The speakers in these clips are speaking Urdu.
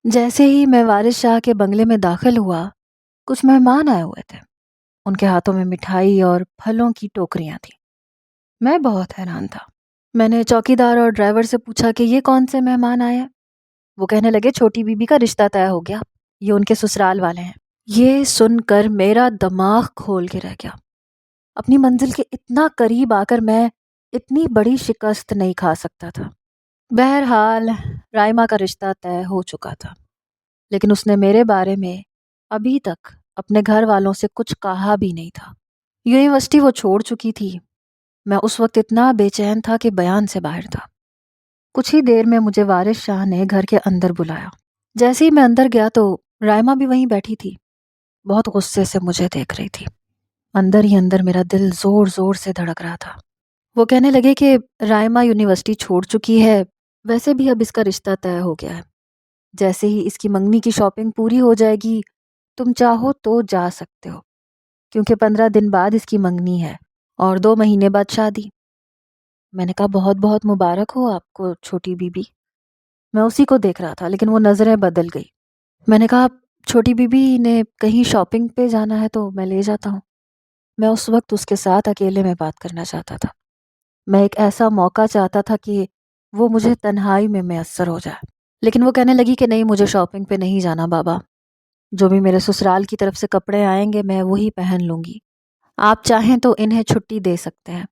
جیسے ہی میں وارث شاہ کے بنگلے میں داخل ہوا، کچھ مہمان آئے ہوئے تھے۔ ان کے ہاتھوں میں مٹھائی اور پھلوں کی ٹوکریاں تھیں۔ میں بہت حیران تھا۔ میں نے چوکیدار اور ڈرائیور سے پوچھا کہ یہ کون سے مہمان آئے ہیں؟ وہ کہنے لگے چھوٹی بی بی کا رشتہ طے ہو گیا، یہ ان کے سسرال والے ہیں۔ یہ سن کر میرا دماغ کھول کے رہ گیا۔ اپنی منزل کے اتنا قریب آ کر میں اتنی بڑی شکست نہیں کھا سکتا تھا۔ بہرحال رائما کا رشتہ طے ہو چکا تھا، لیکن اس نے میرے بارے میں ابھی تک اپنے گھر والوں سے کچھ کہا بھی نہیں تھا۔ یونیورسٹی وہ چھوڑ چکی تھی۔ میں اس وقت اتنا بے چین تھا کہ بیان سے باہر تھا۔ کچھ ہی دیر میں مجھے وارث شاہ نے گھر کے اندر بلایا۔ جیسے ہی میں اندر گیا تو رائما بھی وہیں بیٹھی تھی، بہت غصے سے مجھے دیکھ رہی تھی۔ اندر ہی اندر میرا دل زور زور سے دھڑک رہا تھا۔ وہ کہنے لگے کہ رائما یونیورسٹی چھوڑ چکی ہے، ویسے بھی اب اس کا رشتہ طے ہو گیا ہے۔ جیسے ہی اس کی منگنی کی شاپنگ پوری ہو جائے گی، تم چاہو تو جا سکتے ہو، کیونکہ 15 دن بعد اس کی منگنی ہے اور 2 مہینے بعد شادی۔ میں نے کہا بہت بہت مبارک ہو آپ کو چھوٹی بی بی۔ میں اسی کو دیکھ رہا تھا لیکن وہ نظریں بدل گئی۔ میں نے کہا چھوٹی بی بی نے کہیں شاپنگ پہ جانا ہے تو میں لے جاتا ہوں۔ میں اس وقت اس کے ساتھ اکیلے میں بات کرنا چاہتا تھا۔ میں ایک ایسا موقع چاہتا تھا کہ وہ مجھے تنہائی میں میسر ہو جائے۔ لیکن وہ کہنے لگی کہ نہیں، مجھے شاپنگ پہ نہیں جانا بابا، جو بھی میرے سسرال کی طرف سے کپڑے آئیں گے میں وہی پہن لوں گی۔ آپ چاہیں تو انہیں چھٹی دے سکتے ہیں،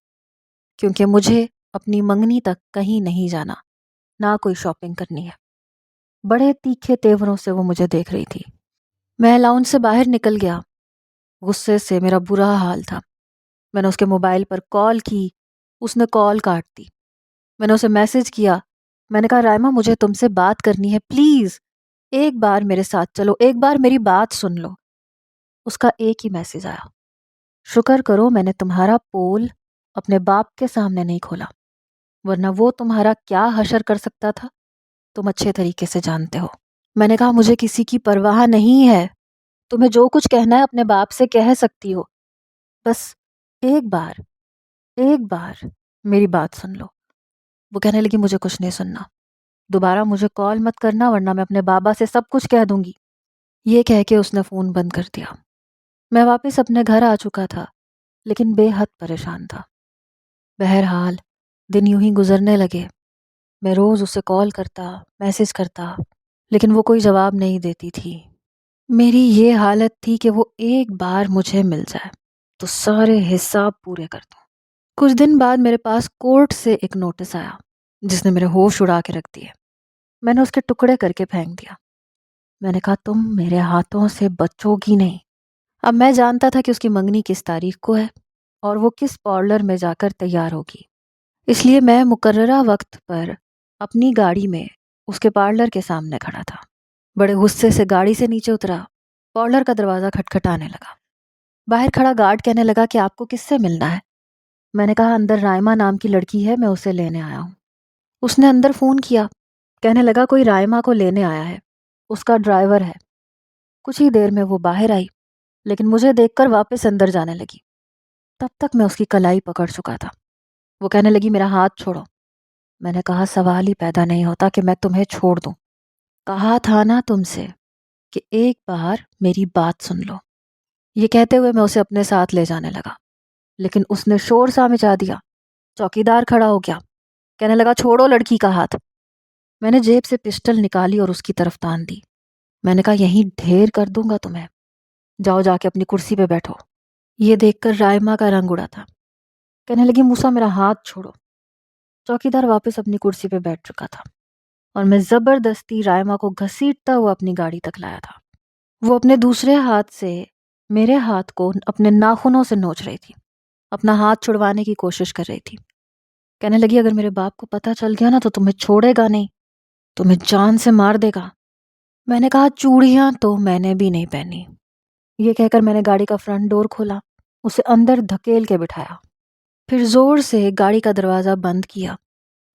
کیونکہ مجھے اپنی منگنی تک کہیں نہیں جانا، نہ کوئی شاپنگ کرنی ہے۔ بڑے تیکھے تیوروں سے وہ مجھے دیکھ رہی تھی۔ میں لاؤنج سے باہر نکل گیا۔ غصے سے میرا برا حال تھا۔ میں نے اس کے موبائل پر کال کی، اس نے کال کاٹ دی۔ میں نے اسے میسج کیا۔ میں نے کہا رائما مجھے تم سے بات کرنی ہے، پلیز ایک بار میرے ساتھ چلو، ایک بار میری بات سن لو۔ اس کا ایک ہی میسج آیا، شکر کرو میں نے تمہارا پول اپنے باپ کے سامنے نہیں کھولا، ورنہ وہ تمہارا کیا حشر کر سکتا تھا تم اچھے طریقے سے جانتے ہو۔ میں نے کہا مجھے کسی کی پرواہ نہیں ہے، تمہیں جو کچھ کہنا ہے اپنے باپ سے کہہ سکتی ہو، بس ایک بار میری بات سن لو۔ وہ کہنے لگی مجھے کچھ نہیں سننا، دوبارہ مجھے کال مت کرنا ورنہ میں اپنے بابا سے سب کچھ کہہ دوں گی۔ یہ کہہ کے اس نے فون بند کر دیا۔ میں واپس اپنے گھر آ چکا تھا لیکن بے حد پریشان تھا۔ بہرحال دن یوں ہی گزرنے لگے۔ میں روز اسے کال کرتا، میسج کرتا، لیکن وہ کوئی جواب نہیں دیتی تھی۔ میری یہ حالت تھی کہ وہ ایک بار مجھے مل جائے تو سارے حساب پورے کر دوں۔ کچھ دن بعد میرے پاس کورٹ سے ایک نوٹس آیا جس نے میرے ہوش اڑا کے رکھ دیے۔ میں نے اس کے ٹکڑے کر کے پھینک دیا۔ میں نے کہا تم میرے ہاتھوں سے بچو گی نہیں۔ اب میں جانتا تھا کہ اس کی منگنی کس تاریخ کو ہے اور وہ کس پارلر میں جا کر تیار ہوگی، اس لیے میں مقررہ وقت پر اپنی گاڑی میں اس کے پارلر کے سامنے کھڑا تھا۔ بڑے غصے سے گاڑی سے نیچے اترا، پارلر کا دروازہ کھٹکھٹانے لگا۔ باہر کھڑا گارڈ کہنے لگا کہ آپ کو کس سے ملنا ہے؟ میں نے کہا اندر رائما نام کی لڑکی ہے، میں اسے لینے آیا ہوں۔ اس نے اندر فون کیا، کہنے لگا کوئی رائما کو لینے آیا ہے، اس کا ڈرائیور ہے۔ کچھ ہی دیر میں وہ باہر آئی لیکن مجھے دیکھ کر واپس اندر جانے لگی۔ تب تک میں اس کی کلائی پکڑ چکا تھا۔ وہ کہنے لگی میرا ہاتھ چھوڑو۔ میں نے کہا سوال ہی پیدا نہیں ہوتا کہ میں تمہیں چھوڑ دوں، کہا تھا نا تم سے کہ ایک بار میری بات سن لو۔ یہ کہتے ہوئے میں اسے اپنے ساتھ لے جانے لگا لیکن اس نے شور سا مچا دیا۔ چوکیدار کھڑا ہو گیا، کہنے لگا چھوڑو لڑکی کا ہاتھ۔ میں نے جیب سے پسٹل نکالی اور اس کی طرف تان دی۔ میں نے کہا یہیں ڈھیر کر دوں گا تمہیں، جاؤ جا کے اپنی کرسی پہ بیٹھو۔ یہ دیکھ کر رائما کا رنگ اڑا تھا، کہنے لگی موسیٰ میرا ہاتھ چھوڑو۔ چوکیدار واپس اپنی کرسی پہ بیٹھ چکا تھا اور میں زبردستی رائما کو گھسیٹتا ہوا اپنی گاڑی تک لایا تھا۔ وہ اپنے دوسرے ہاتھ سے میرے ہاتھ کو اپنے ناخنوں سے نوچ رہی تھی، اپنا ہاتھ چھڑوانے کی کوشش کر رہی تھی۔ کہنے لگی اگر میرے باپ کو پتہ چل گیا نا تو تمہیں چھوڑے گا نہیں، تمہیں جان سے مار دے گا۔ میں نے کہا چوڑیاں تو میں نے بھی نہیں پہنی۔ یہ کہہ کر میں نے گاڑی کا فرنٹ ڈور کھولا، اسے اندر دھکیل کے بٹھایا، پھر زور سے گاڑی کا دروازہ بند کیا۔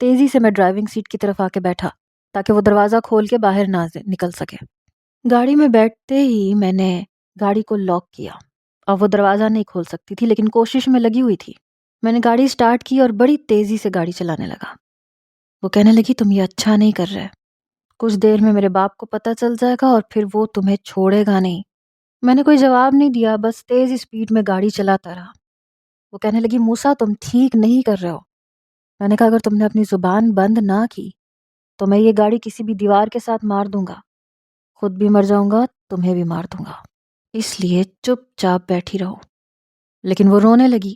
تیزی سے میں ڈرائیونگ سیٹ کی طرف آ کے بیٹھا تاکہ وہ دروازہ کھول کے باہر نہ نکل سکے۔ گاڑی میں بیٹھتے ہی میں نے گاڑی کو لاک کیا۔ اب وہ دروازہ نہیں کھول سکتی تھی لیکن کوشش میں لگی ہوئی تھی۔ میں نے گاڑی سٹارٹ کی اور بڑی تیزی سے گاڑی چلانے لگا۔ وہ کہنے لگی تم یہ اچھا نہیں کر رہے، کچھ دیر میں میرے باپ کو پتہ چل جائے گا اور پھر وہ تمہیں چھوڑے گا نہیں۔ میں نے کوئی جواب نہیں دیا، بس تیز اسپیڈ میں گاڑی چلاتا رہا۔ وہ کہنے لگی موسیٰ تم ٹھیک نہیں کر رہے ہو۔ میں نے کہا اگر تم نے اپنی زبان بند نہ کی تو میں یہ گاڑی کسی بھی دیوار کے ساتھ مار دوں گا، خود بھی مر جاؤں گا، تمہیں بھی مار دوں گا، اس لیے چپ چاپ بیٹھی رہو۔ لیکن وہ رونے لگی،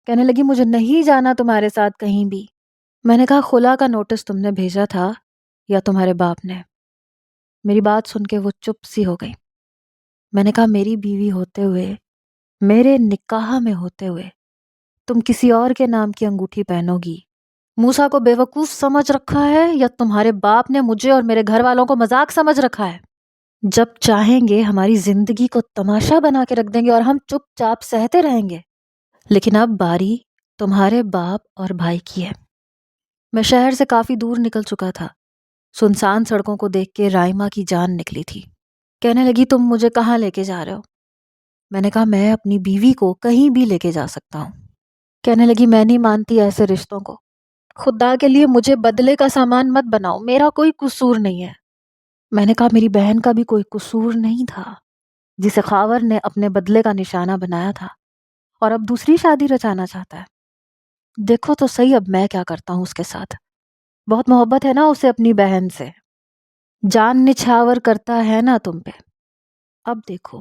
کہنے لگی مجھے نہیں جانا تمہارے ساتھ کہیں بھی۔ میں نے کہا خلا کا نوٹس تم نے بھیجا تھا یا تمہارے باپ نے؟ میری بات سن کے وہ چپ سی ہو گئی۔ میں نے کہا میری بیوی ہوتے ہوئے، میرے نکاح میں ہوتے ہوئے تم کسی اور کے نام کی انگوٹھی پہنو گی؟ موسیٰ کو بیوقوف سمجھ رکھا ہے یا تمہارے باپ نے مجھے اور میرے گھر والوں کو مذاق سمجھ رکھا ہے؟ جب چاہیں گے ہماری زندگی کو تماشا بنا کے رکھ دیں گے اور ہم چپ چاپ سہتے رہیں گے، لیکن اب باری تمہارے باپ اور بھائی کی ہے۔ میں شہر سے کافی دور نکل چکا تھا، سنسان سڑکوں کو دیکھ کے رائمہ کی جان نکلی تھی۔ کہنے لگی تم مجھے کہاں لے کے جا رہے ہو؟ میں نے کہا میں اپنی بیوی کو کہیں بھی لے کے جا سکتا ہوں۔ کہنے لگی میں نہیں مانتی ایسے رشتوں کو، خدا کے لیے مجھے بدلے کا سامان مت بناؤ، میرا کوئی قصور نہیں ہے۔ میں نے کہا میری بہن کا بھی کوئی قصور نہیں تھا جسے خاور نے اپنے بدلے کا نشانہ بنایا تھا اور اب دوسری شادی رچانا چاہتا ہے۔ دیکھو تو صحیح اب میں کیا کرتا ہوں اس کے ساتھ، بہت محبت ہے نا اسے اپنی بہن سے، جان نچھاور کرتا ہے نا تم پہ۔ اب دیکھو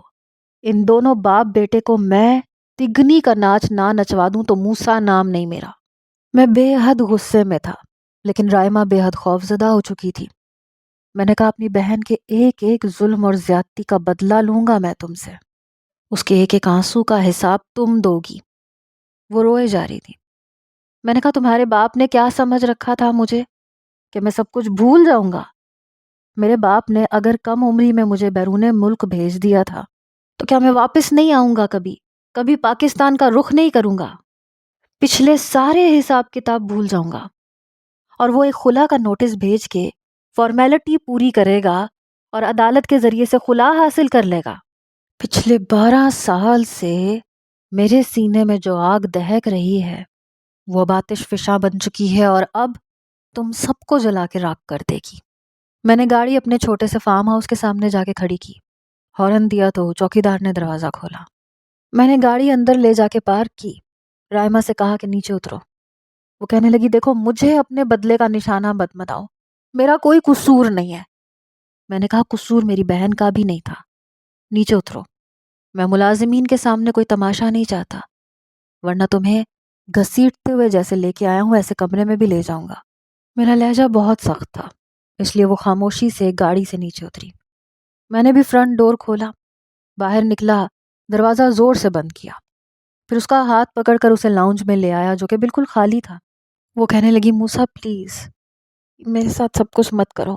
ان دونوں باپ بیٹے کو میں تگنی کا ناچ نہ نچوا دوں تو موسیٰ نام نہیں میرا۔ میں بے حد غصے میں تھا، لیکن رائمہ بے حد خوفزدہ ہو چکی تھی۔ میں نے کہا اپنی بہن کے ایک ایک ظلم اور زیادتی کا بدلہ لوں گا میں تم سے، اس کے ایک ایک آنسو کا حساب تم دو گی۔ وہ روئے جا رہی تھی۔ میں نے کہا تمہارے باپ نے کیا سمجھ رکھا تھا مجھے کہ میں سب کچھ بھول جاؤں گا؟ میرے باپ نے اگر کم عمری میں مجھے بیرون ملک بھیج دیا تھا تو کیا میں واپس نہیں آؤں گا؟ کبھی پاکستان کا رخ نہیں کروں گا؟ پچھلے سارے حساب کتاب بھول جاؤں گا اور وہ ایک خلا کا نوٹس بھیج کے فارمیلٹی پوری کرے گا اور عدالت کے ذریعے سے خلا حاصل کر لے گا۔ پچھلے 12 سال سے میرے سینے میں جو آگ دہک رہی ہے وہ اب آتش فشاں بن چکی ہے اور اب تم سب کو جلا کے راکھ کر دے گی۔ میں نے گاڑی اپنے چھوٹے سے فارم ہاؤس کے سامنے جا کے کھڑی کی، ہارن دیا تو چوکیدار نے دروازہ کھولا۔ میں نے گاڑی اندر لے جا کے پارک کی، رائمہ سے کہا کہ نیچے اترو۔ وہ کہنے لگی دیکھو مجھے اپنے بدلے کا نشانہ مت بتاؤ، میرا کوئی قصور نہیں ہے۔ میں نے کہا قصور میری بہن کا بھی نہیں تھا، نیچے اترو، میں ملازمین کے سامنے کوئی تماشا نہیں چاہتا، ورنہ تمہیں گھسیٹتے ہوئے جیسے لے کے آیا ہوں ایسے کمرے میں بھی لے جاؤں گا۔ میرا لہجہ بہت سخت تھا، اس لیے وہ خاموشی سے گاڑی سے نیچے اتری۔ میں نے بھی فرنٹ ڈور کھولا، باہر نکلا، دروازہ زور سے بند کیا، پھر اس کا ہاتھ پکڑ کر اسے لاؤنج میں لے آیا جو کہ بالکل خالی تھا۔ وہ کہنے لگی موسیٰ پلیز میرے ساتھ سب کچھ مت کرو،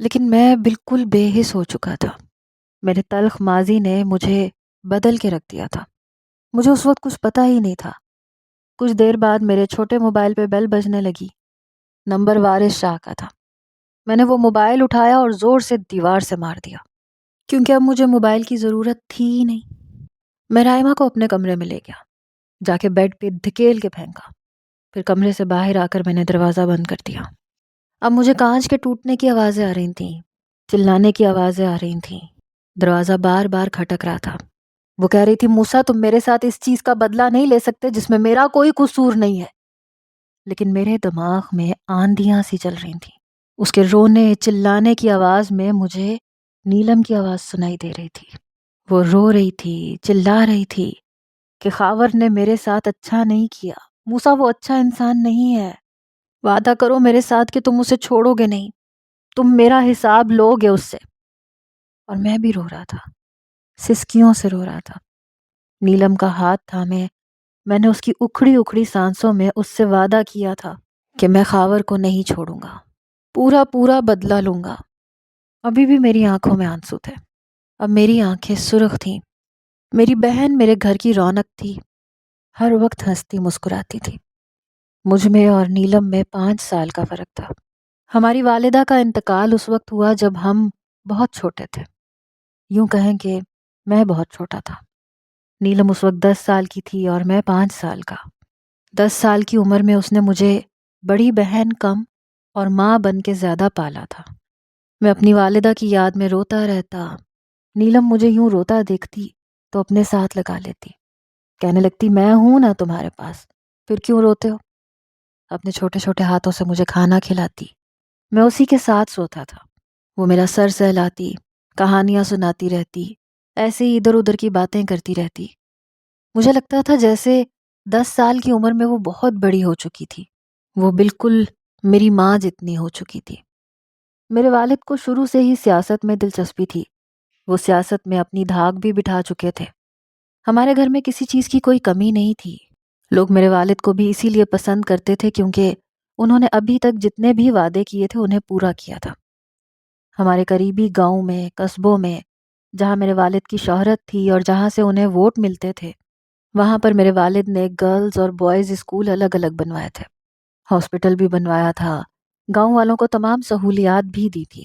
لیکن میں بالکل بے حس ہو چکا تھا۔ میرے تلخ ماضی نے مجھے بدل کے رکھ دیا تھا، مجھے اس وقت کچھ پتہ ہی نہیں تھا۔ کچھ دیر بعد میرے چھوٹے موبائل پہ بیل بجنے لگی، نمبر وارث شاہ کا تھا۔ میں نے وہ موبائل اٹھایا اور زور سے دیوار سے مار دیا، کیونکہ اب مجھے موبائل کی ضرورت تھی ہی نہیں۔ میں رائمہ کو اپنے کمرے میں لے گیا، جا کے بیڈ پہ دھکیل کے پھینکا، پھر کمرے سے باہر آ کر میں نے دروازہ بند کر دیا۔ اب مجھے کانچ کے ٹوٹنے کی آوازیں آ رہی تھیں، چلانے کی آوازیں آ رہی تھیں، دروازہ بار بار کھٹک رہا تھا۔ وہ کہہ رہی تھی موسیٰ تم میرے ساتھ اس چیز کا بدلہ نہیں لے سکتے جس میں میرا کوئی قصور نہیں ہے، لیکن میرے دماغ میں آندھیاں سی چل رہی تھیں۔ اس کے رونے چلانے کی آواز میں مجھے نیلم کی آواز سنائی دے رہی تھی۔ وہ رو رہی تھی، چلا رہی تھی کہ خاور نے میرے ساتھ اچھا نہیں کیا، موسیٰ وہ اچھا انسان نہیں ہے، وعدہ کرو میرے ساتھ کہ تم اسے چھوڑو گے نہیں، تم میرا حساب لو گے اس سے۔ اور میں بھی رو رہا تھا، سسکیوں سے رو رہا تھا۔ نیلم کا ہاتھ تھامے میں نے اس کی اکھڑی اکھڑی سانسوں میں اس سے وعدہ کیا تھا کہ میں خاور کو نہیں چھوڑوں گا، پورا پورا بدلہ لوں گا۔ ابھی بھی میری آنکھوں میں آنسو تھے، اب میری آنکھیں سرخ تھیں۔ میری بہن میرے گھر کی رونق تھی، ہر وقت ہنستی مسکراتی تھی۔ مجھ میں اور نیلم میں 5 سال کا فرق تھا۔ ہماری والدہ کا انتقال اس وقت ہوا جب ہم بہت چھوٹے تھے، یوں کہیں کہ میں بہت چھوٹا تھا۔ نیلم اس وقت 10 سال کی تھی اور میں 5 سال کا۔ 10 سال کی عمر میں اس نے مجھے بڑی بہن کم اور ماں بن کے زیادہ پالا تھا۔ میں اپنی والدہ کی یاد میں روتا رہتا۔ نیلم مجھے یوں روتا دیکھتی تو اپنے ساتھ لگا لیتی، کہنے لگتی میں ہوں نا تمہارے پاس، پھر کیوں روتے ہو؟ اپنے چھوٹے چھوٹے ہاتھوں سے مجھے کھانا کھلاتی، میں اسی کے ساتھ سوتا تھا۔ وہ میرا سر سہلاتی، کہانیاں سناتی رہتی، ایسے ہی ادھر ادھر کی باتیں کرتی رہتی۔ مجھے لگتا تھا جیسے 10 سال کی عمر میں وہ بہت بڑی ہو چکی تھی، وہ بالکل میری ماں جتنی ہو چکی تھی۔ میرے والد کو شروع سے ہی سیاست میں دلچسپی تھی، وہ سیاست میں اپنی دھاک بھی بٹھا چکے تھے۔ ہمارے گھر میں کسی چیز کی کوئی کمی نہیں تھی۔ لوگ میرے والد کو بھی اسی لیے پسند کرتے تھے کیونکہ انہوں نے ابھی تک جتنے بھی وعدے کیے تھے انہیں پورا کیا تھا۔ ہمارے قریبی گاؤں میں، قصبوں میں، جہاں میرے والد کی شہرت تھی اور جہاں سے انہیں ووٹ ملتے تھے، وہاں پر میرے والد نے گرلز اور بوائز اسکول الگ الگ بنوائے تھے، ہاسپٹل بھی بنوایا تھا، گاؤں والوں کو تمام سہولیات بھی دی تھی۔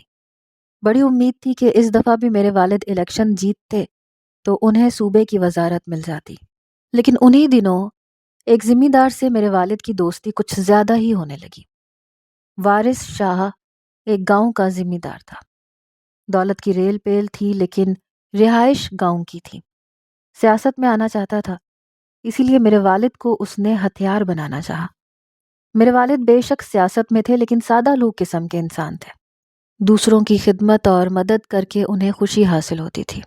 بڑی امید تھی کہ اس دفعہ بھی میرے والد الیکشن جیتتے تو انہیں صوبے کی وزارت مل جاتی۔ لیکن انہی دنوں ایک ذمہ دار سے میرے والد کی دوستی کچھ زیادہ ہی ہونے لگی۔ وارث شاہ ایک گاؤں کا ذمہ دار تھا، دولت کی ریل پیل تھی لیکن رہائش گاؤں کی تھی۔ سیاست میں آنا چاہتا تھا، اسی لیے میرے والد کو اس نے ہتھیار بنانا چاہا۔ میرے والد بے شک سیاست میں تھے لیکن سادہ لوگ قسم کے انسان تھے، دوسروں کی خدمت اور مدد کر کے انہیں خوشی حاصل ہوتی تھی۔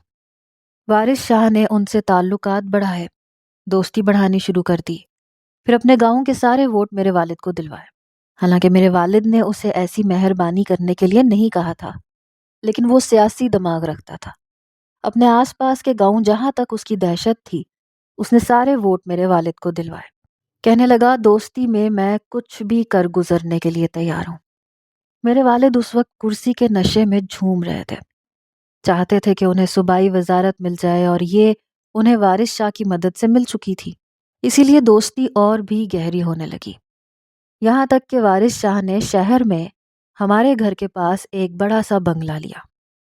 وارث شاہ نے ان سے تعلقات بڑھائے، دوستی بڑھانی شروع کر دی، پھر اپنے گاؤں کے سارے ووٹ میرے والد کو دلوائے۔ حالانکہ میرے والد نے اسے ایسی مہربانی کرنے کے لیے نہیں کہا تھا، لیکن وہ سیاسی دماغ رکھتا تھا۔ اپنے آس پاس کے گاؤں جہاں تک اس کی دہشت تھی، اس نے سارے ووٹ میرے والد کو دلوائے۔ کہنے لگا دوستی میں کچھ بھی کر گزرنے کے لیے تیار ہوں۔ میرے والد اس وقت کرسی کے نشے میں جھوم رہے تھے، چاہتے تھے کہ انہیں صوبائی وزارت مل جائے اور یہ انہیں وارث شاہ کی مدد سے مل چکی تھی، اسی لیے دوستی اور بھی گہری ہونے لگی۔ یہاں تک کہ وارث شاہ نے شہر میں ہمارے گھر کے پاس ایک بڑا سا بنگلہ لیا،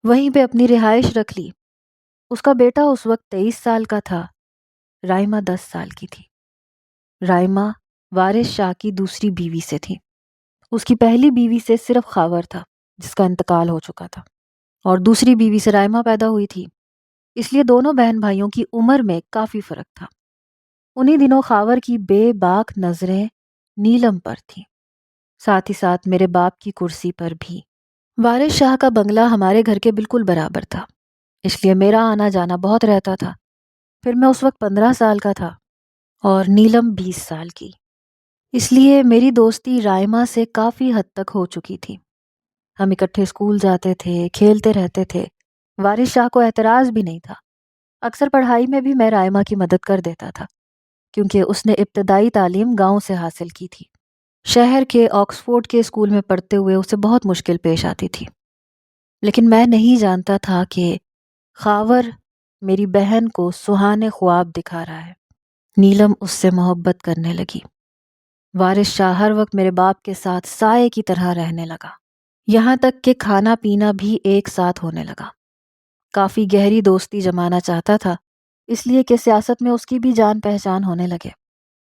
وہیں پہ اپنی رہائش رکھ لی۔ اس کا بیٹا اس وقت 23 سال کا تھا، رائمہ 10 سال کی تھی۔ رائمہ وارث شاہ کی دوسری بیوی سے تھی۔ اس کی پہلی بیوی سے صرف خاور تھا جس کا انتقال ہو چکا تھا، اور دوسری بیوی سے رائمہ پیدا ہوئی تھی، اس لیے دونوں بہن بھائیوں کی عمر میں کافی فرق تھا۔ انہی دنوں خاور کی بے باک نظریں نیلم پر تھیں، ساتھ ہی ساتھ میرے باپ کی کرسی پر بھی۔ وارث شاہ کا بنگلہ ہمارے گھر کے بالکل برابر تھا، اس لیے میرا آنا جانا بہت رہتا تھا۔ پھر میں اس وقت 15 سال کا تھا اور نیلم 20 سال کی، اس لیے میری دوستی رائمہ سے کافی حد تک ہو چکی تھی۔ ہم اکٹھے اسکول جاتے تھے، کھیلتے رہتے تھے، وارث شاہ کو اعتراض بھی نہیں تھا۔ اکثر پڑھائی میں بھی میں رائمہ کی مدد کر دیتا تھا کیونکہ اس نے ابتدائی تعلیم گاؤں سے حاصل کی تھی۔ شہر کے آکسفورڈ کے اسکول میں پڑھتے ہوئے اسے بہت مشکل پیش آتی تھی، لیکن میں نہیں جانتا تھا کہ خاور میری بہن کو سہانے خواب دکھا رہا ہے۔ نیلم اس سے محبت کرنے لگی۔ وارث شاہ ہر وقت میرے باپ کے ساتھ سائے کی طرح رہنے لگا، یہاں تک کہ کھانا پینا بھی ایک ساتھ ہونے لگا۔ کافی گہری دوستی جمانا چاہتا تھا، اس لیے کہ سیاست میں اس کی بھی جان پہچان ہونے لگے۔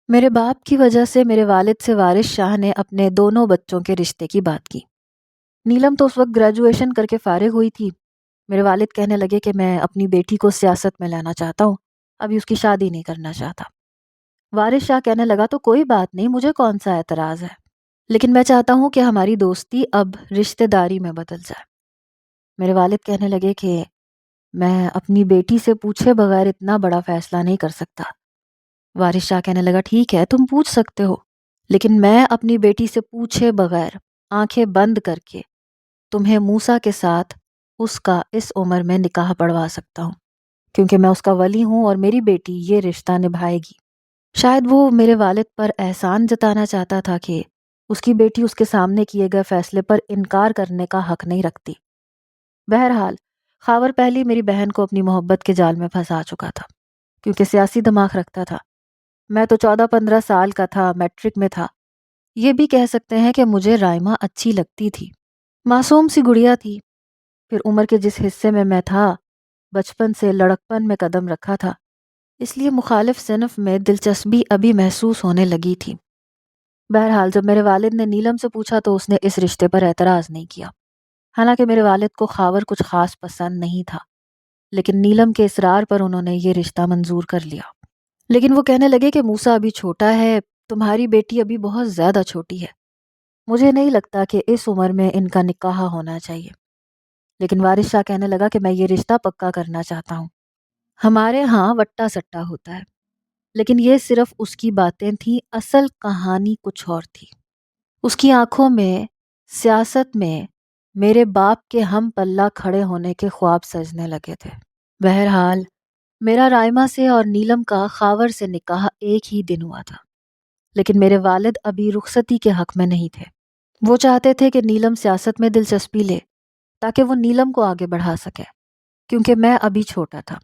میرے باپ کی وجہ سے میرے والد سے وارث شاہ نے اپنے دونوں بچوں کے رشتے کی بات کی۔ نیلم تو اس وقت گریجویشن کر کے فارغ ہوئی تھی۔ میرے والد کہنے لگے کہ میں اپنی بیٹی کو سیاست میں لانا چاہتا ہوں، ابھی اس کی شادی نہیں کرنا چاہتا۔ وارث شاہ کہنے لگا تو کوئی بات نہیں، مجھے کون سا اعتراض ہے، لیکن میں چاہتا ہوں کہ ہماری دوستی اب رشتہ داری میں بدل جائے۔ میرے والد کہنے لگے کہ میں اپنی بیٹی سے پوچھے بغیر اتنا بڑا فیصلہ نہیں کر سکتا۔ وارث شاہ کہنے لگا ٹھیک ہے تم پوچھ سکتے ہو، لیکن میں اپنی بیٹی سے پوچھے بغیر آنکھیں بند کر کے تمہیں موسیٰ کے ساتھ اس کا اس عمر میں نکاح پڑھوا سکتا ہوں، کیونکہ میں اس کا ولی ہوں اور میری بیٹی یہ رشتہ نبھائے گی۔ شاید وہ میرے والد پر احسان جتانا چاہتا تھا کہ اس کی بیٹی اس کے سامنے کیے گئے فیصلے پر انکار کرنے کا حق نہیں رکھتی۔ بہرحال خاور پہلی میری بہن کو اپنی محبت کے جال میں پھنسا چکا تھا، کیونکہ سیاسی دماغ رکھتا تھا۔ میں تو 14-15 سال کا تھا، میٹرک میں تھا۔ یہ بھی کہہ سکتے ہیں کہ مجھے رائمہ اچھی لگتی تھی، معصوم سی گڑیا تھی۔ پھر عمر کے جس حصے میں تھا، بچپن سے لڑکپن میں قدم رکھا تھا، اس لیے مخالف صنف میں دلچسپی ابھی محسوس ہونے لگی تھی۔ بہرحال جب میرے والد نے نیلم سے پوچھا تو اس نے اس رشتے پر اعتراض نہیں کیا، حالانکہ میرے والد کو خاور کچھ خاص پسند نہیں تھا، لیکن نیلم کے اصرار پر انہوں نے یہ رشتہ منظور کر لیا۔ لیکن وہ کہنے لگے کہ موسیٰ ابھی چھوٹا ہے، تمہاری بیٹی ابھی بہت زیادہ چھوٹی ہے، مجھے نہیں لگتا کہ اس عمر میں ان کا نکاح ہونا چاہیے۔ لیکن وارث شاہ کہنے لگا کہ میں یہ رشتہ پکا کرنا چاہتا ہوں۔ ہمارے ہاں وٹا سٹا ہوتا ہے، لیکن یہ صرف اس کی باتیں تھیں، اصل کہانی کچھ اور تھی۔ اس کی آنکھوں میں سیاست میں میرے باپ کے ہم پلہ کھڑے ہونے کے خواب سجنے لگے تھے۔ بہرحال میرا رائمہ سے اور نیلم کا خاور سے نکاح ایک ہی دن ہوا تھا، لیکن میرے والد ابھی رخصتی کے حق میں نہیں تھے۔ وہ چاہتے تھے کہ نیلم سیاست میں دلچسپی لے تاکہ وہ نیلم کو آگے بڑھا سکے، کیونکہ میں ابھی چھوٹا تھا۔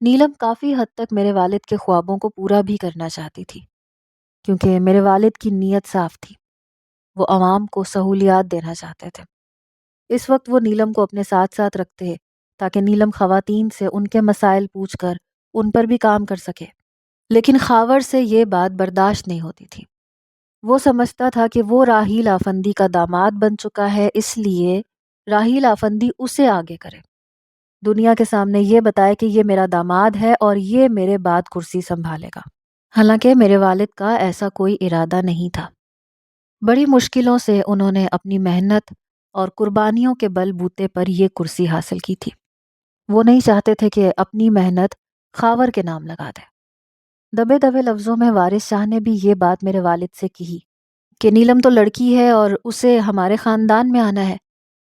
نیلم کافی حد تک میرے والد کے خوابوں کو پورا بھی کرنا چاہتی تھی، کیونکہ میرے والد کی نیت صاف تھی، وہ عوام کو سہولیات دینا چاہتے تھے۔ اس وقت وہ نیلم کو اپنے ساتھ ساتھ رکھتے تاکہ نیلم خواتین سے ان کے مسائل پوچھ کر ان پر بھی کام کر سکے، لیکن خاور سے یہ بات برداشت نہیں ہوتی تھی۔ وہ سمجھتا تھا کہ وہ راحیل آفندی کا داماد بن چکا ہے، اس لیے راحیل آفندی اسے آگے کرے، دنیا کے سامنے یہ بتائے کہ یہ میرا داماد ہے اور یہ میرے بعد کرسی سنبھالے گا۔ حالانکہ میرے والد کا ایسا کوئی ارادہ نہیں تھا۔ بڑی مشکلوں سے انہوں نے اپنی محنت اور قربانیوں کے بل بوتے پر یہ کرسی حاصل کی تھی۔ وہ نہیں چاہتے تھے کہ اپنی محنت خاور کے نام لگا دے۔ دبے دبے لفظوں میں وارث شاہ نے بھی یہ بات میرے والد سے کہی کہ نیلم تو لڑکی ہے اور اسے ہمارے خاندان میں آنا ہے،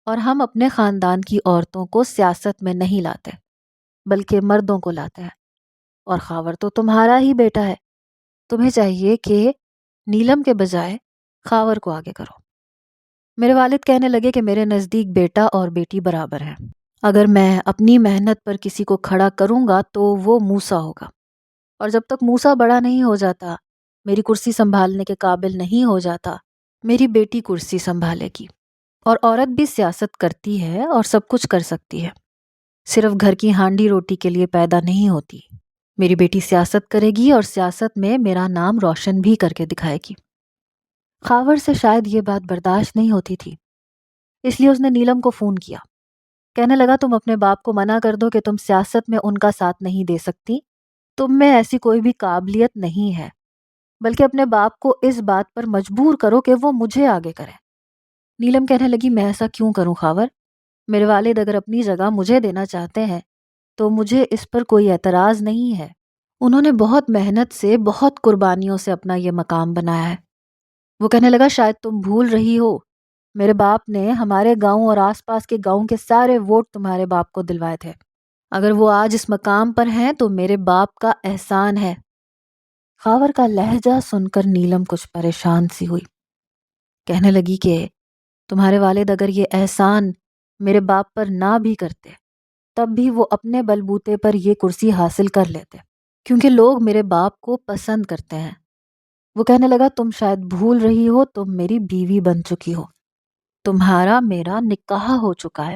اور ہم اپنے خاندان کی عورتوں کو سیاست میں نہیں لاتے بلکہ مردوں کو لاتے ہیں، اور خاور تو تمہارا ہی بیٹا ہے، تمہیں چاہیے کہ نیلم کے بجائے خاور کو آگے کرو۔ میرے والد کہنے لگے کہ میرے نزدیک بیٹا اور بیٹی برابر ہیں، اگر میں اپنی محنت پر کسی کو کھڑا کروں گا تو وہ موسیٰ ہوگا، اور جب تک موسیٰ بڑا نہیں ہو جاتا، میری کرسی سنبھالنے کے قابل نہیں ہو جاتا، میری بیٹی کرسی سنبھالے گی۔ اور عورت بھی سیاست کرتی ہے اور سب کچھ کر سکتی ہے، صرف گھر کی ہانڈی روٹی کے لیے پیدا نہیں ہوتی۔ میری بیٹی سیاست کرے گی اور سیاست میں میرا نام روشن بھی کر کے دکھائے گی۔ خاور سے شاید یہ بات برداشت نہیں ہوتی تھی، اس لیے اس نے نیلم کو فون کیا۔ کہنے لگا تم اپنے باپ کو منع کر دو کہ تم سیاست میں ان کا ساتھ نہیں دے سکتی، تم میں ایسی کوئی بھی قابلیت نہیں ہے، بلکہ اپنے باپ کو اس بات پر مجبور کرو کہ وہ مجھے آگے کرے۔ نیلم کہنے لگی میں ایسا کیوں کروں خاور؟ میرے والد اگر اپنی جگہ مجھے دینا چاہتے ہیں تو مجھے اس پر کوئی اعتراض نہیں ہے۔ انہوں نے بہت محنت سے، بہت قربانیوں سے اپنا یہ مقام بنایا ہے۔ وہ کہنے لگا شاید تم بھول رہی ہو، میرے باپ نے ہمارے گاؤں اور آس پاس کے گاؤں کے سارے ووٹ تمہارے باپ کو دلوائے تھے، اگر وہ آج اس مقام پر ہیں تو میرے باپ کا احسان ہے۔ خاور کا لہجہ سن کر نیلم کچھ پریشان سی ہوئی، کہنے لگی کہ تمہارے والد اگر یہ احسان میرے باپ پر نہ بھی کرتے تب بھی وہ اپنے بلبوتے پر یہ کرسی حاصل کر لیتے، کیونکہ لوگ میرے باپ کو پسند کرتے ہیں۔ وہ کہنے لگا تم شاید بھول رہی ہو، تم میری بیوی بن چکی ہو، تمہارا میرا نکاح ہو چکا ہے،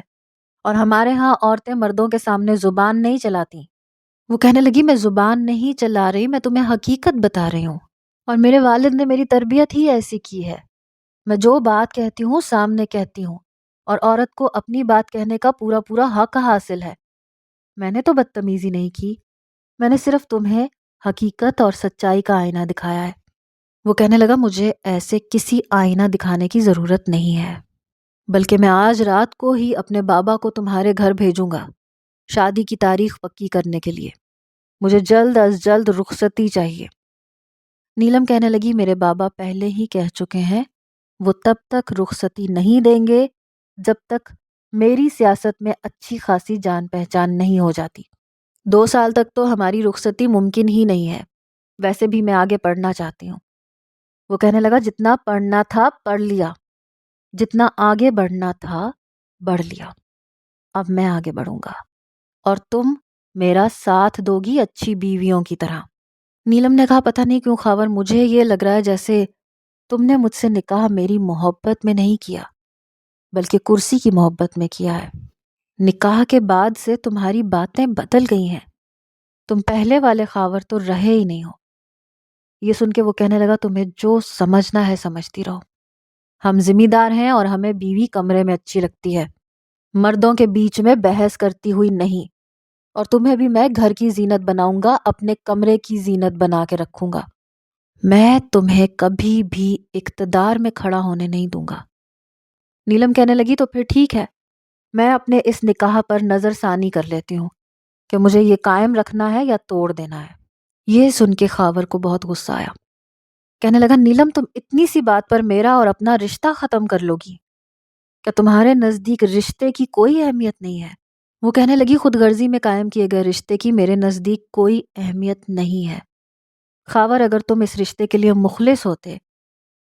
اور ہمارے ہاں عورتیں مردوں کے سامنے زبان نہیں چلاتی۔ وہ کہنے لگی میں زبان نہیں چلا رہی، میں تمہیں حقیقت بتا رہی ہوں، اور میرے والد نے میری تربیت ہی ایسی کی ہے، میں جو بات کہتی ہوں سامنے کہتی ہوں، اور عورت کو اپنی بات کہنے کا پورا پورا حق حاصل ہے۔ میں نے تو بدتمیزی نہیں کی، میں نے صرف تمہیں حقیقت اور سچائی کا آئینہ دکھایا ہے۔ وہ کہنے لگا مجھے ایسے کسی آئینہ دکھانے کی ضرورت نہیں ہے، بلکہ میں آج رات کو ہی اپنے بابا کو تمہارے گھر بھیجوں گا شادی کی تاریخ پکی کرنے کے لیے، مجھے جلد از جلد رخصتی چاہیے۔ نیلم کہنے لگی میرے بابا پہلے ہی کہہ چکے ہیں وہ تب تک رخصتی نہیں دیں گے جب تک میری سیاست میں اچھی خاصی جان پہچان نہیں ہو جاتی۔ 2 سال تک تو ہماری رخصتی ممکن ہی نہیں ہے، ویسے بھی میں آگے پڑھنا چاہتی ہوں۔ وہ کہنے لگا جتنا پڑھنا تھا پڑھ لیا، جتنا آگے بڑھنا تھا بڑھ لیا، اب میں آگے بڑھوں گا اور تم میرا ساتھ دو گی اچھی بیویوں کی طرح۔ نیلم نے کہا پتہ نہیں کیوں خاور مجھے یہ لگ رہا ہے جیسے تم نے مجھ سے نکاح میری محبت میں نہیں کیا بلکہ کرسی کی محبت میں کیا ہے۔ نکاح کے بعد سے تمہاری باتیں بدل گئی ہیں، تم پہلے والے خاور تو رہے ہی نہیں ہو۔ یہ سن کے وہ کہنے لگا تمہیں جو سمجھنا ہے سمجھتی رہو، ہم ذمہ دار ہیں اور ہمیں بیوی کمرے میں اچھی لگتی ہے، مردوں کے بیچ میں بحث کرتی ہوئی نہیں، اور تمہیں بھی میں گھر کی زینت بناؤں گا، اپنے کمرے کی زینت بنا کے رکھوں گا۔ میں تمہیں کبھی بھی اقتدار میں کھڑا ہونے نہیں دوں گا۔ نیلم کہنے لگی تو پھر ٹھیک ہے، میں اپنے اس نکاح پر نظر ثانی کر لیتی ہوں کہ مجھے یہ قائم رکھنا ہے یا توڑ دینا ہے۔ یہ سن کے خاور کو بہت غصہ آیا، کہنے لگا نیلم تم اتنی سی بات پر میرا اور اپنا رشتہ ختم کر لو گی؟ کیا تمہارے نزدیک رشتے کی کوئی اہمیت نہیں ہے؟ وہ کہنے لگی خود غرضی میں قائم کیے گئے رشتے کی میرے نزدیک کوئی اہمیت نہیں ہے۔ خاور اگر تم اس رشتے کے لیے مخلص ہوتے،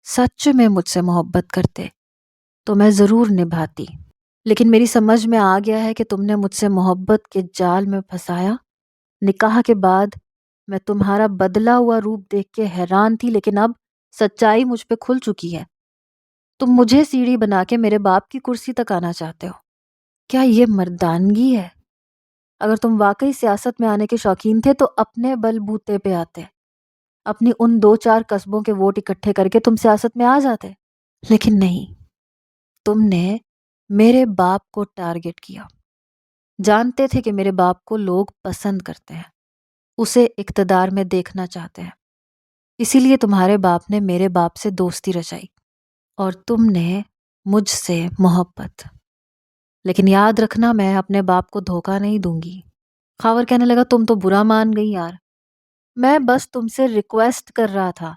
سچ میں مجھ سے محبت کرتے، تو میں ضرور نبھاتی، لیکن میری سمجھ میں آ گیا ہے کہ تم نے مجھ سے محبت کے جال میں پھنسایا۔ نکاح کے بعد میں تمہارا بدلا ہوا روپ دیکھ کے حیران تھی، لیکن اب سچائی مجھ پہ کھل چکی ہے۔ تم مجھے سیڑھی بنا کے میرے باپ کی کرسی تک آنا چاہتے ہو۔ کیا یہ مردانگی ہے؟ اگر تم واقعی سیاست میں آنے کے شوقین تھے تو اپنے بل بوتے پہ آتے، اپنی ان 2-4 قصبوں کے ووٹ اکٹھے کر کے تم سیاست میں آ جاتے، لیکن نہیں، تم نے میرے باپ کو ٹارگٹ کیا۔ جانتے تھے کہ میرے باپ کو لوگ پسند کرتے ہیں، اسے اقتدار میں دیکھنا چاہتے ہیں، اسی لیے تمہارے باپ نے میرے باپ سے دوستی رچائی اور تم نے مجھ سے محبت۔ لیکن یاد رکھنا میں اپنے باپ کو دھوکہ نہیں دوں گی۔ خاور کہنے لگا تم تو برا مان گئی یار، میں بس تم سے ریکویسٹ کر رہا تھا،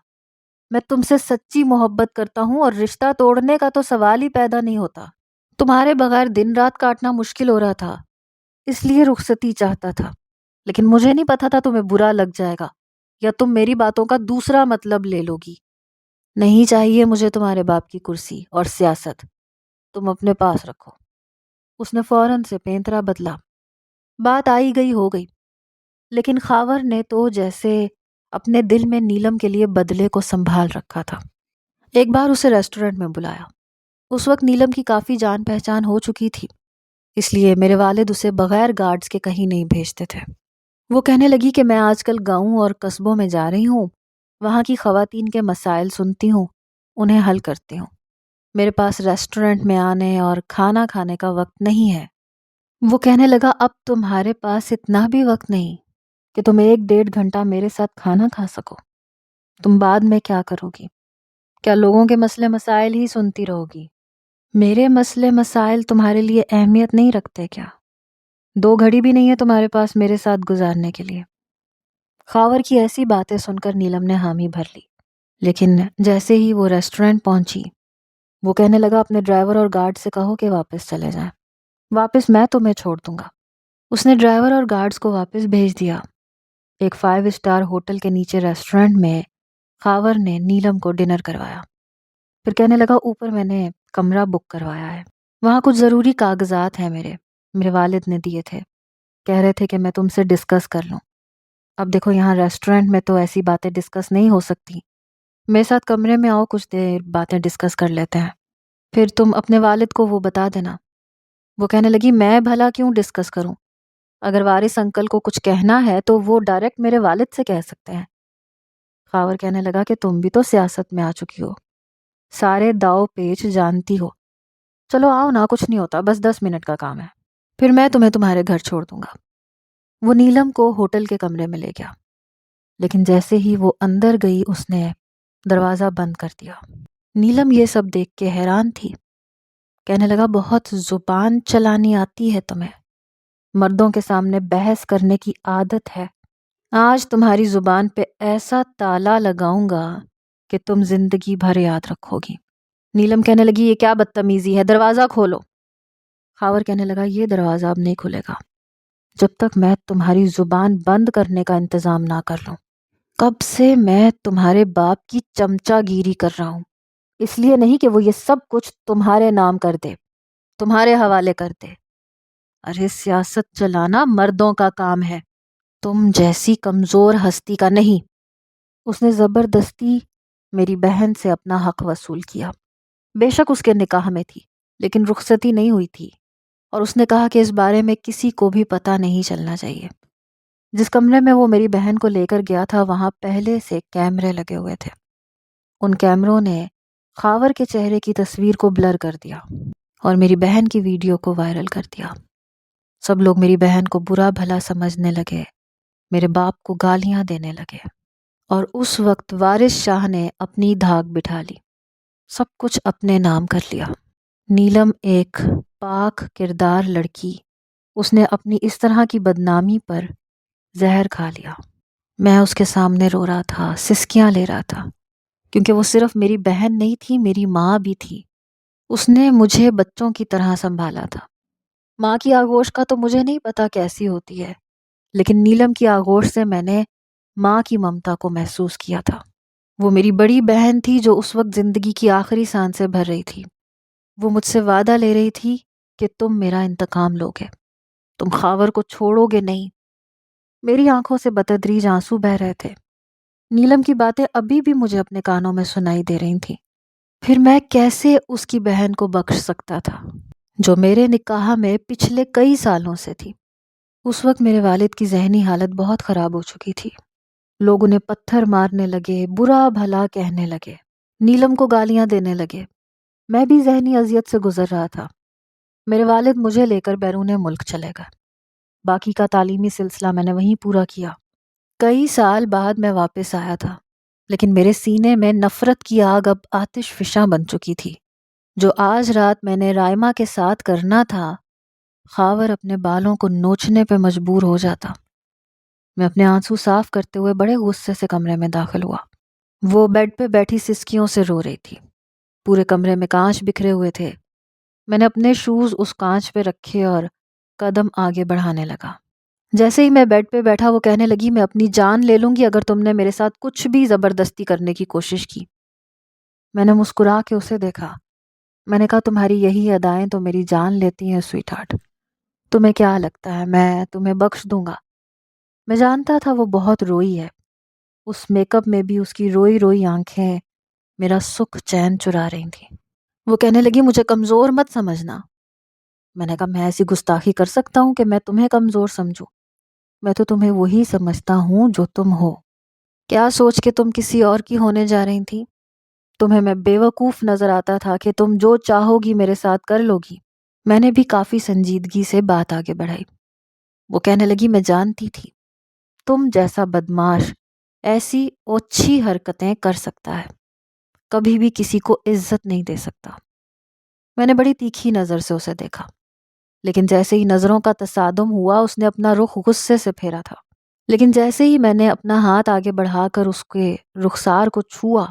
میں تم سے سچی محبت کرتا ہوں اور رشتہ توڑنے کا تو سوال ہی پیدا نہیں ہوتا۔ تمہارے بغیر دن رات کاٹنا مشکل ہو رہا تھا، اس لیے رخصتی چاہتا تھا، لیکن مجھے نہیں پتا تھا تمہیں برا لگ جائے گا یا تم میری باتوں کا دوسرا مطلب لے لو گی۔ نہیں چاہیے مجھے تمہارے باپ کی کرسی اور سیاست، تم اپنے پاس رکھو۔ اس نے فوراً سے پینترا بدلا۔ بات آئی گئی ہو گئی، لیکن خاور نے تو جیسے اپنے دل میں نیلم کے لیے بدلے کو سنبھال رکھا تھا۔ ایک بار اسے ریسٹورنٹ میں بلایا۔ اس وقت نیلم کی کافی جان پہچان ہو چکی تھی، اس لیے میرے والد اسے بغیر گارڈز کے کہیں نہیں بھیجتے تھے۔ وہ کہنے لگی کہ میں آج کل گاؤں اور قصبوں میں جا رہی ہوں، وہاں کی خواتین کے مسائل سنتی ہوں، انہیں حل کرتی ہوں۔ میرے پاس ریسٹورنٹ میں آنے اور کھانا کھانے کا وقت نہیں ہے۔ وہ کہنے لگا اب تمہارے پاس اتنا بھی وقت نہیں کہ تم 1-1.5 گھنٹہ میرے ساتھ کھانا کھا سکو۔ تم بعد میں کیا کرو گی؟ کیا لوگوں کے مسئلے مسائل ہی سنتی رہو گی؟ میرے مسئلے مسائل تمہارے لیے اہمیت نہیں رکھتے کیا؟ 2 گھڑی بھی نہیں ہے تمہارے پاس میرے ساتھ گزارنے کے لیے؟ خاور کی ایسی باتیں سن کر نیلم نے حامی بھر لی، لیکن جیسے ہی وہ ریسٹورنٹ پہنچی، وہ کہنے لگا اپنے ڈرائیور اور گارڈ سے کہو کہ واپس چلے جائیں، واپس میں تمہیں چھوڑ دوں گا۔ اس نے ڈرائیور اور گارڈز کو واپس بھیج دیا۔ ایک 5 اسٹار ہوٹل کے نیچے ریسٹورنٹ میں خاور نے نیلم کو ڈنر کروایا، پھر کہنے لگا اوپر میں نے کمرہ بک کروایا ہے، وہاں کچھ ضروری کاغذات ہیں میرے والد نے دیے تھے، کہہ رہے تھے کہ میں تم سے ڈسکس کر لوں۔ اب دیکھو یہاں ریسٹورنٹ میں تو ایسی باتیں ڈسکس نہیں ہو سکتی، میرے ساتھ کمرے میں آؤ، کچھ دیر باتیں ڈسکس کر لیتے ہیں، پھر تم اپنے والد کو وہ بتا دینا۔ وہ کہنے لگی میں بھلا کیوں ڈسکس کروں؟ اگر وارث انکل کو کچھ کہنا ہے تو وہ ڈائریکٹ میرے والد سے کہہ سکتے ہیں۔ خاور کہنے لگا کہ تم بھی تو سیاست میں آ چکی ہو، سارے داؤ پیچ جانتی ہو، چلو آؤ نا، کچھ نہیں ہوتا، بس 10 منٹ کا کام ہے، پھر میں تمہیں تمہارے گھر چھوڑ دوں گا۔ وہ نیلم کو ہوٹل کے کمرے میں لے گیا، لیکن جیسے ہی وہ اندر گئی اس نے دروازہ بند کر دیا۔ نیلم یہ سب دیکھ کے حیران تھی، کہنے لگا بہت زبان چلانی آتی ہے تمہیں، مردوں کے سامنے بحث کرنے کی عادت ہے، آج تمہاری زبان پہ ایسا تالا لگاؤں گا کہ تم زندگی بھر یاد رکھو گی۔ نیلم کہنے لگی یہ کیا بدتمیزی ہے، دروازہ کھولو۔ خاور کہنے لگا یہ دروازہ اب نہیں کھلے گا جب تک میں تمہاری زبان بند کرنے کا انتظام نہ کر لوں۔ کب سے میں تمہارے باپ کی چمچا گیری کر رہا ہوں، اس لیے نہیں کہ وہ یہ سب کچھ تمہارے نام کر دے، تمہارے حوالے کر دے۔ ارے سیاست چلانا مردوں کا کام ہے، تم جیسی کمزور ہستی کا نہیں۔ اس نے زبردستی میری بہن سے اپنا حق وصول کیا، بے شک اس کے نکاح میں تھی لیکن رخصتی نہیں ہوئی تھی، اور اس نے کہا کہ اس بارے میں کسی کو بھی پتہ نہیں چلنا چاہیے۔ جس کمرے میں وہ میری بہن کو لے کر گیا تھا وہاں پہلے سے کیمرے لگے ہوئے تھے، ان کیمروں نے خاور کے چہرے کی تصویر کو بلر کر دیا۔ اور میری بہن کی ویڈیو کو وائرل کر دیا۔ سب لوگ میری بہن کو برا بھلا سمجھنے لگے، میرے باپ کو گالیاں دینے لگے، اور اس وقت وارث شاہ نے اپنی دھاک بٹھا لی، سب کچھ اپنے نام کر لیا۔ نیلم ایک پاک کردار لڑکی، اس نے اپنی اس طرح کی بدنامی پر زہر کھا لیا۔ میں اس کے سامنے رو رہا تھا، سسکیاں لے رہا تھا، کیونکہ وہ صرف میری بہن نہیں تھی، میری ماں بھی تھی۔ اس نے مجھے بچوں کی طرح سنبھالا تھا۔ ماں کی آغوش کا تو مجھے نہیں پتا کیسی ہوتی ہے، لیکن نیلم کی آغوش سے میں نے ماں کی ممتا کو محسوس کیا تھا۔ وہ میری بڑی بہن تھی جو اس وقت زندگی کی آخری سانسیں بھر رہی تھی۔ وہ مجھ سے وعدہ لے رہی تھی کہ تم میرا انتقام لوگے، تم خاور کو چھوڑو گے نہیں۔ میری آنکھوں سے بتدریج آنسو بہہ رہے تھے۔ نیلم کی باتیں ابھی بھی مجھے اپنے کانوں میں سنائی دے رہی تھیں۔ پھر میں کیسے اس کی بہن کو بخش سکتا تھا جو میرے نکاح میں پچھلے کئی سالوں سے تھی؟ اس وقت میرے والد کی ذہنی حالت بہت خراب ہو چکی تھی۔ لوگ انہیں پتھر مارنے لگے، برا بھلا کہنے لگے، نیلم کو گالیاں دینے لگے۔ میں بھی ذہنی اذیت سے گزر رہا تھا۔ میرے والد مجھے لے کر بیرون ملک چلے گئے۔ باقی کا تعلیمی سلسلہ میں نے وہیں پورا کیا۔ کئی سال بعد میں واپس آیا تھا، لیکن میرے سینے میں نفرت کی آگ اب آتش فشاں بن چکی تھی۔ جو آج رات میں نے رائما کے ساتھ کرنا تھا، خاور اپنے بالوں کو نوچنے پہ مجبور ہو جاتا۔ میں اپنے آنسو صاف کرتے ہوئے بڑے غصے سے کمرے میں داخل ہوا۔ وہ بیڈ پہ بیٹھی سسکیوں سے رو رہی تھی۔ پورے کمرے میں کانچ بکھرے ہوئے تھے۔ میں نے اپنے شوز اس کانچ پہ رکھے اور قدم آگے بڑھانے لگا۔ جیسے ہی میں بیڈ پہ بیٹھا وہ کہنے لگی، میں اپنی جان لے لوں گی اگر تم نے میرے ساتھ کچھ بھی زبردستی کرنے کی کوشش کی۔ میں نے مسکرا کے اسے دیکھا۔ میں نے کہا، تمہاری یہی ادائیں تو میری جان لیتی ہیں سویٹ ہارٹ۔ تمہیں کیا لگتا ہے میں تمہیں بخش دوں گا؟ میں جانتا تھا وہ بہت روئی ہے۔ اس میک اپ میں بھی اس کی روئی روئی آنکھیں میرا سکھ چین چرا رہی تھیں۔ وہ کہنے لگی، مجھے کمزور مت سمجھنا۔ میں نے کہا، میں ایسی گستاخی کر سکتا ہوں کہ میں تمہیں کمزور سمجھوں؟ میں تو تمہیں وہی سمجھتا ہوں جو تم ہو۔ کیا سوچ کے تم کسی اور کی ہونے جا رہی تھی؟ تمہیں میں بیوقوف نظر آتا تھا کہ تم جو چاہو گی میرے ساتھ کر لو گی؟ میں نے بھی کافی سنجیدگی سے بات آگے بڑھائی۔ وہ کہنے لگی، میں جانتی تھی تم جیسا بدماش ایسی اوچھی حرکتیں کر سکتا ہے، کبھی بھی کسی کو عزت نہیں دے سکتا۔ میں نے بڑی تیکھی نظر سے اسے دیکھا، لیکن جیسے ہی نظروں کا تصادم ہوا اس نے اپنا رخ غصے سے پھیرا تھا، لیکن جیسے ہی میں نے اپنا ہاتھ آگے بڑھا کر اس کے رخسار کو چھوا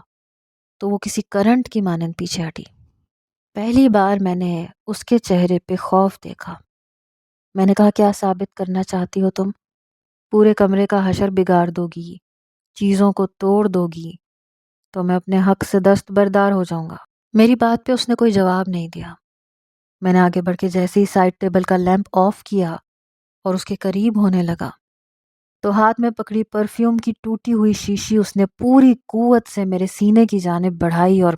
تو وہ کسی کرنٹ کی مانند پیچھے ہٹی۔ پہلی بار میں نے اس کے چہرے پہ خوف دیکھا۔ میں نے کہا، کیا ثابت کرنا چاہتی ہو تم؟ پورے کمرے کا حشر بگاڑ دو گی، چیزوں کو توڑ دو گی تو میں اپنے حق سے دستبردار ہو جاؤں گا۔ میری بات پہ اس نے کوئی جواب نہیں دیا۔ میں نے آگے بڑھ کے جیسے ہی سائڈ ٹیبل کا لیمپ آف کیا اور اس کے قریب ہونے لگا تو ہاتھ میں پکڑی پرفیوم کی ٹوٹی ہوئی شیشی اس نے پوری قوت سے میرے سینے کی جانب بڑھائی اور